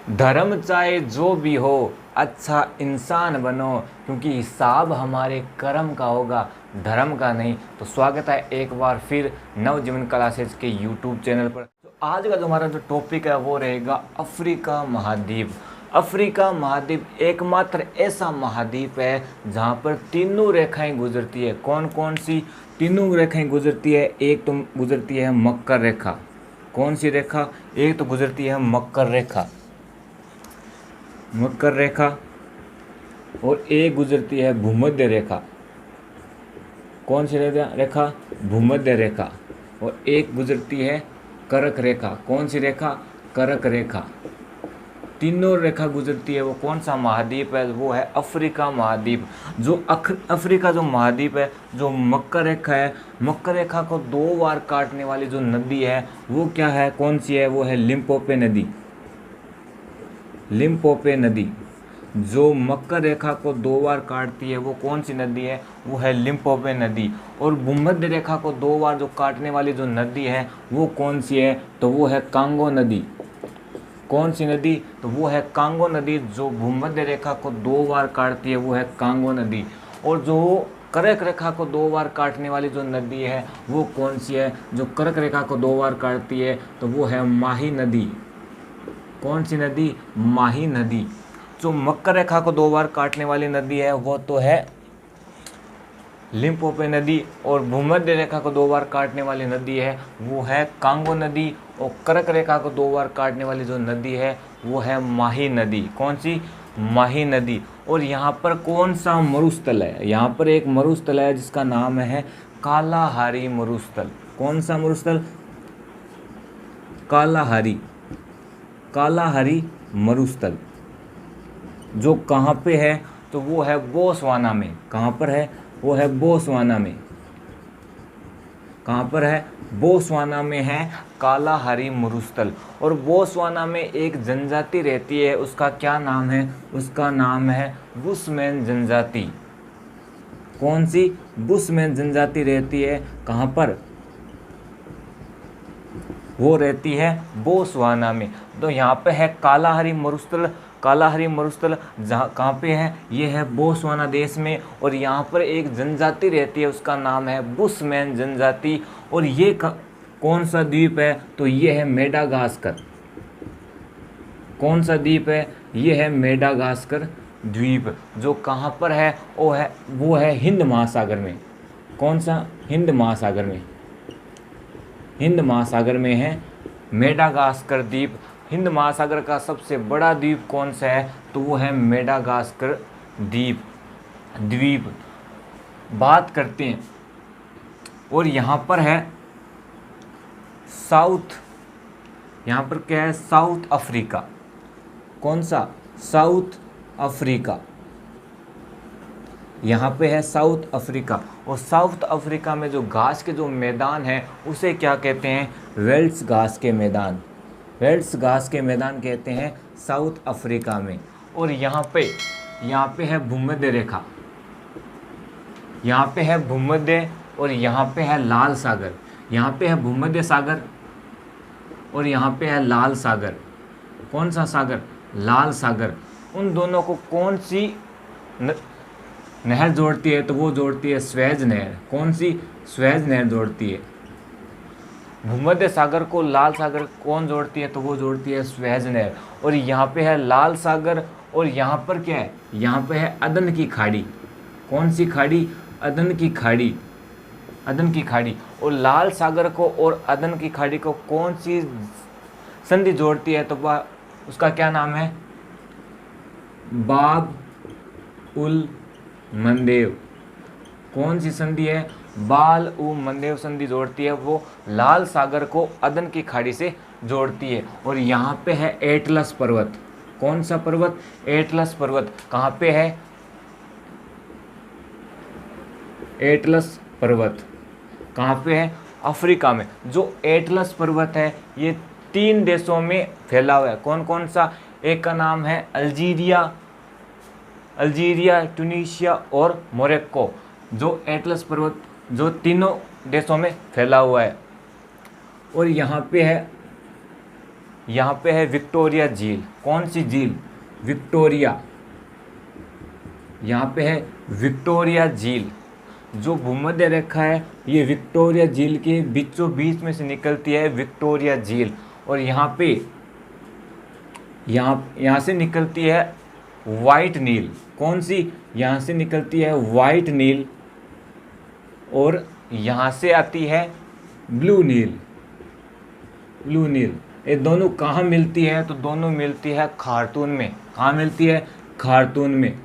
धर्म चाहे जो भी हो, अच्छा इंसान बनो, क्योंकि हिसाब हमारे कर्म का होगा, धर्म का नहीं। तो स्वागत है एक बार फिर नवजीवन क्लासेज के यूट्यूब चैनल पर। तो आज का जो हमारा जो टॉपिक है वो रहेगा अफ्रीका महाद्वीप। अफ्रीका महाद्वीप एकमात्र ऐसा महाद्वीप है जहाँ पर तीनों रेखाएं गुजरती है। कौन कौन सी तीनों रेखाएं गुजरती है? एक तो गुजरती है मकर रेखा। कौन सी रेखा? एक तो गुजरती है मकर रेखा, मकर रेखा, और एक गुजरती है भूमध्य रेखा। कौन सी रेखा? भूमध्य रेखा। और एक गुजरती है कर्क रेखा। कौन सी रेखा? कर्क रेखा। तीनों रेखा गुजरती है। वो कौन सा महाद्वीप है? वो है अफ्रीका महाद्वीप। जो अफ्रीका जो महाद्वीप है, जो मकर रेखा है, मकर रेखा को दो बार काटने वाली जो नदी है वो क्या है? कौन सी है? वो है लिम्पोपो नदी। लिम्पोपो नदी जो मकर रेखा को दो बार काटती है वो कौन सी नदी है? वो है लिम्पोपो नदी। और भूमध्य रेखा को दो बार जो काटने वाली जो नदी है वो कौन सी है? तो वो है कांगो नदी। कौन सी नदी? तो वो है कांगो नदी। जो भूमध्य रेखा को दो बार काटती है वो है कांगो नदी। और जो कर्क रेखा को दो बार काटने वाली जो नदी है वो कौन सी है? जो कर्क रेखा को दो बार काटती है तो वो है माही नदी। कौन सी नदी? माही नदी। जो मकर रेखा को दो बार काटने वाली नदी है वो तो है लिम्पोपो नदी। और भूमध्य रेखा को दो बार काटने वाली नदी है वो है कांगो नदी। और कर्क रेखा को दो बार काटने वाली जो नदी है वो है माही नदी। कौन सी? माही नदी। और यहाँ पर कौन सा मरुस्थल है? यहाँ पर एक मरुस्थल है जिसका नाम है कालाहारी मरुस्थल। कौन सा मरुस्थल? कालाहारी। कालाहारी मरुस्थल जो कहाँ पे है? तो वो है बोत्सवाना में। कहाँ पर है? वो है बोत्सवाना में। कहाँ पर है? बोत्सवाना में है कालाहारी मरुस्थल। और बोत्सवाना में एक जनजाति रहती है, उसका क्या नाम है? उसका नाम है बुशमैन जनजाति। कौन सी? बुशमैन जनजाति रहती है। कहाँ पर? वो रहती है बोत्सवाना में। तो यहाँ पे है कालाहारी मरुस्थल। कालाहारी मरुस्थल जहाँ कहाँ पे है? ये है बोत्सवाना देश में। और यहाँ पर एक जनजाति रहती है, उसका नाम है बुशमैन जनजाति। और ये कौन सा द्वीप है? तो ये है मेडागास्कर। कौन सा द्वीप है? ये है मेडागास्कर द्वीप। जो कहाँ पर है? वो है हिंद महासागर में। कौन सा? हिंद महासागर में। हिंद महासागर में है मेडागास्कर द्वीप। हिंद महासागर का सबसे बड़ा द्वीप कौन सा है? तो वो है मेडागास्कर द्वीप। बात करते हैं। और यहाँ पर है यहाँ पर क्या है? South Africa. कौन सा? South Africa. यहाँ पे है साउथ अफ्रीका। और साउथ अफ्रीका में जो घास के जो मैदान है उसे क्या कहते हैं? वेल्स घास के मैदान। वेल्स घास के मैदान कहते हैं साउथ अफ्रीका में। और यहाँ पे है भूमध्य रेखा। यहाँ पे है भूमध्य, और यहाँ पे है लाल सागर। यहाँ पे है भूमध्य सागर और यहाँ पे है लाल सागर। कौन सा सागर? लाल सागर। उन दोनों को कौन सी नहर जोड़ती है? तो वो जोड़ती है स्वेज नहर। कौन सी? स्वेज नहर जोड़ती है। भूमध्य सागर को लाल सागर कौन जोड़ती है? तो वो जोड़ती है स्वेज नहर। और यहाँ पे है लाल सागर। और यहाँ पर क्या है? यहाँ पे है अदन की खाड़ी। कौन सी खाड़ी? अदन की खाड़ी। अदन की खाड़ी। और लाल सागर को और अदन की खाड़ी को कौन सी संधि जोड़ती है? तो वह उसका क्या नाम है? बाब उल मंदेव। कौन सी संधि है? बाल उ मंदेव संधि जोड़ती है। वो लाल सागर को अदन की खाड़ी से जोड़ती है। और यहाँ पे है एटलस पर्वत। कौन सा पर्वत? एटलस पर्वत। कहाँ पे है? एटलस पर्वत कहाँ पे है? अफ्रीका में। जो एटलस पर्वत है ये 3 देशों में फैला हुआ है। कौन कौन सा? एक का नाम है अल्जीरिया, ट्यूनीशिया और मोरक्को। जो एटलस पर्वत जो तीनों देशों में फैला हुआ है। और यहाँ पे है यहाँ पे है विक्टोरिया झील। कौन सी झील? विक्टोरिया। यहाँ पे है विक्टोरिया झील। जो भूमध्य रेखा है ये विक्टोरिया झील के बीचों बीच में से निकलती है विक्टोरिया झील। और यहाँ पे यहाँ से निकलती है वाइट नील। कौन सी? यहाँ से निकलती है वाइट नील और यहाँ से आती है ब्लू नील। ब्लू नील ये दोनों कहाँ मिलती है? तो दोनों मिलती है खार्तूम में। कहाँ मिलती है? खार्तूम में।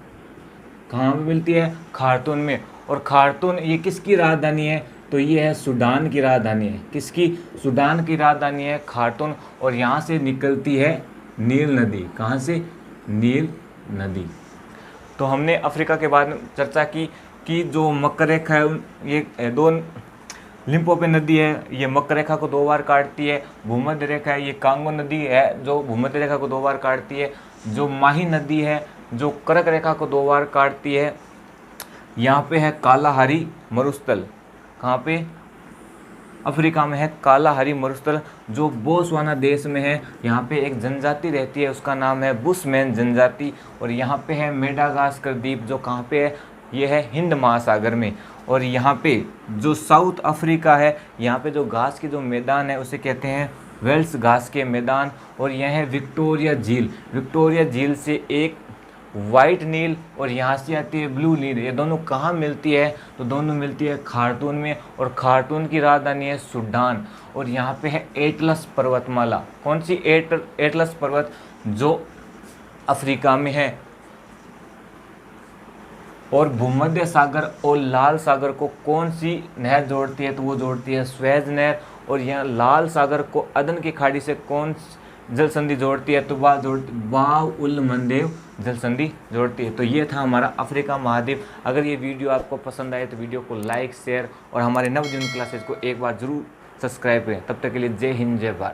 कहाँ मिलती है? खार्तूम में। और खार्तूम ये किसकी राजधानी है? तो ये है सूडान की राजधानी है। किसकी? सूडान की राजधानी है खार्तूम। और यहाँ से निकलती है नील नदी। कहाँ से? नील नदी। तो हमने अफ्रीका के बारे में चर्चा की कि जो मकर रेखा है ये दो, लिम्पोपो नदी है ये मकर रेखा को 2 बार काटती है। भूमध्य रेखा है ये कांगो नदी है जो भूमध्य रेखा को 2 बार काटती है। जो माही नदी है जो कर्क रेखा को 2 बार काटती है। यहाँ पे है कालाहारी मरुस्थल। कहाँ पे? अफ्रीका में है कालाहारी मरुस्थल जो बोत्सवाना देश में है। यहाँ पे एक जनजाति रहती है उसका नाम है बुशमैन जनजाति। और यहाँ पे है मेडागास्कर द्वीप जो कहाँ पे है? ये है हिंद महासागर में। और यहाँ पे जो साउथ अफ्रीका है यहाँ पे जो घास के जो मैदान है उसे कहते हैं वेल्स घास के मैदान। और यह है विक्टोरिया झील। विक्टोरिया झील से एक वाइट नील और यहाँ से आती है ब्लू नील। ये दोनों कहाँ मिलती है? तो दोनों मिलती है खार्तूम में। और खार्तूम की राजधानी है सूडान। और यहाँ पे है एटलस पर्वतमाला। कौन सी? एटलस पर्वत जो अफ्रीका में है। और भूमध्य सागर और लाल सागर को कौन सी नहर जोड़ती है? तो वो जोड़ती है स्वेज नहर। और यहाँ लाल सागर को अदन की खाड़ी से कौन जल संधि जोड़ती है? तो बाब उल मंदेव जल संधि जोड़ती है। तो ये था हमारा अफ्रीका महाद्वीप। अगर ये वीडियो आपको पसंद आए तो वीडियो को लाइक, शेयर और हमारे नवजीवन क्लासेस को एक बार जरूर सब्सक्राइब करें। तब तक के लिए जय हिंद, जय भारत।